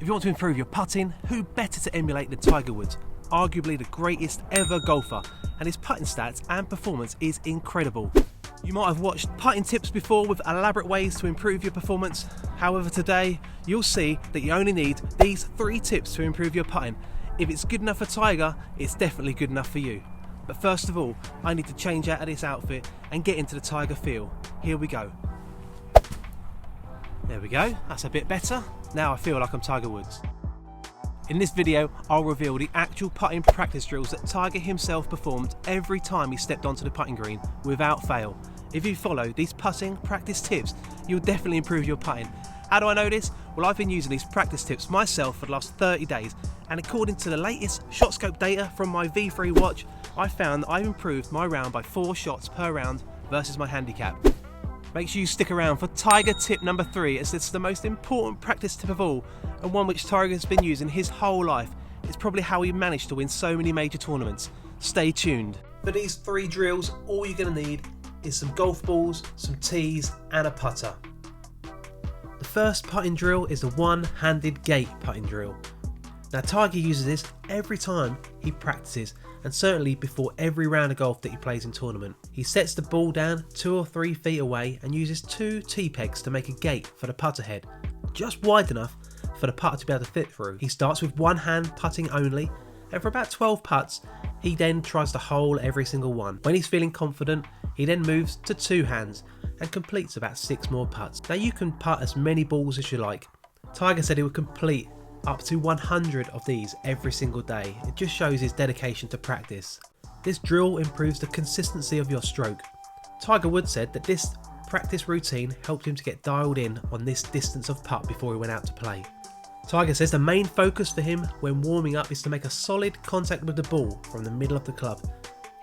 If you want to improve your putting, who better to emulate than Tiger Woods? Arguably the greatest ever golfer, and his putting stats and performance is incredible. You might have watched putting tips before with elaborate ways to improve your performance. However, today you'll see that you only need these 3 tips to improve your putting. If it's good enough for Tiger, it's definitely good enough for you. But first of all, I need to change out of this outfit and get into the Tiger feel. Here we go. There we go, that's a bit better. Now I feel like I'm Tiger Woods. In this video, I'll reveal the actual putting practice drills that Tiger himself performed every time he stepped onto the putting green without fail. If you follow these putting practice tips, you'll definitely improve your putting. How do I know this? Well, I've been using these practice tips myself for the last 30 days, and according to the latest shot scope data from my V3 watch, I found that I've improved my round by 4 shots per round versus my handicap. Make sure you stick around for Tiger tip number 3, as it's the most important practice tip of all, and one which Tiger has been using his whole life. It's probably how he managed to win so many major tournaments. Stay tuned. For these 3 drills, all you're going to need is some golf balls, some tees and a putter. The first putting drill is the one-handed gate putting drill. Now Tiger uses this every time he practices, and certainly before every round of golf that he plays in tournament. He sets the ball down 2 or 3 feet away and uses 2 T-pegs to make a gate for the putter head, just wide enough for the putter to be able to fit through. He starts with one hand putting only, and for about 12 putts, he then tries to hole every single one. When he's feeling confident, he then moves to 2 hands and completes about 6 more putts. Now you can putt as many balls as you like. Tiger said he would complete up to 100 of these every single day. It just shows his dedication to practice. This drill improves the consistency of your stroke. Tiger Woods said that this practice routine helped him to get dialed in on this distance of putt before he went out to play. Tiger says the main focus for him when warming up is to make a solid contact with the ball from the middle of the club.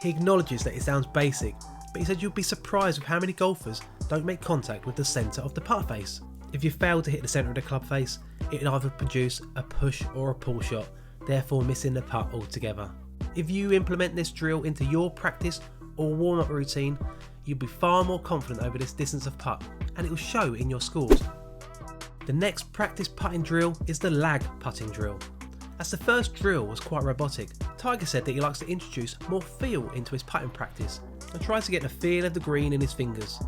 He acknowledges that it sounds basic, but he said you'll be surprised with how many golfers don't make contact with the centre of the putt face. If you fail to hit the centre of the club face, it will either produce a push or a pull shot, therefore missing the putt altogether. If you implement this drill into your practice or warm-up routine, you'll be far more confident over this distance of putt, and it will show in your scores. The next practice putting drill is the lag putting drill. As the first drill was quite robotic, Tiger said that he likes to introduce more feel into his putting practice and tries to get the feel of the green in his fingers.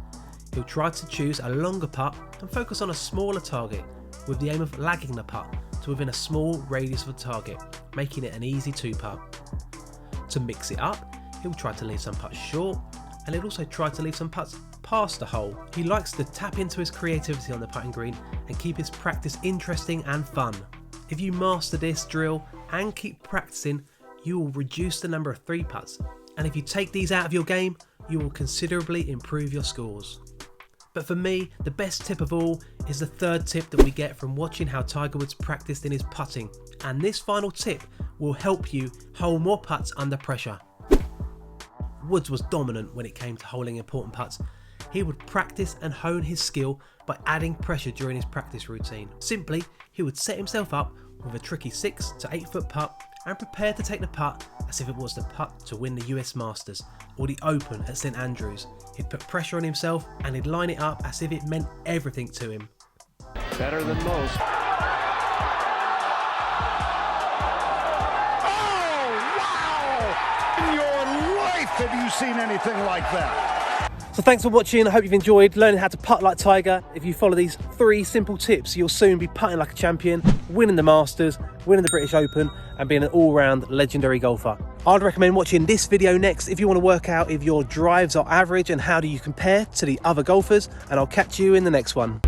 He'll try to choose a longer putt and focus on a smaller target, with the aim of lagging the putt to within a small radius of the target, making it an easy 2-putt. To mix it up, he'll try to leave some putts short, and he'll also try to leave some putts past the hole. He likes to tap into his creativity on the putting green and keep his practice interesting and fun. If you master this drill and keep practicing, you will reduce the number of 3 putts, and if you take these out of your game, you will considerably improve your scores. But for me, the best tip of all is the 3rd tip that we get from watching how Tiger Woods practiced in his putting, and this final tip will help you hole more putts under pressure. Woods was dominant when it came to holing important putts. He would practice and hone his skill by adding pressure during his practice routine. Simply, he would set himself up with a tricky 6 to 8 foot putt and prepare to take the putt as if it was the putt to win the US Masters or the Open at St Andrews. He'd put pressure on himself and he'd line it up as if it meant everything to him. Better than most. Oh, wow! In your life have you seen anything like that? So thanks for watching. I hope you've enjoyed learning how to putt like Tiger. If you follow these 3 simple tips, you'll soon be putting like a champion, winning the Masters, winning the British Open, and being an all-round legendary golfer. I'd recommend watching this video next if you want to work out if your drives are average and how do you compare to the other golfers, and I'll catch you in the next one.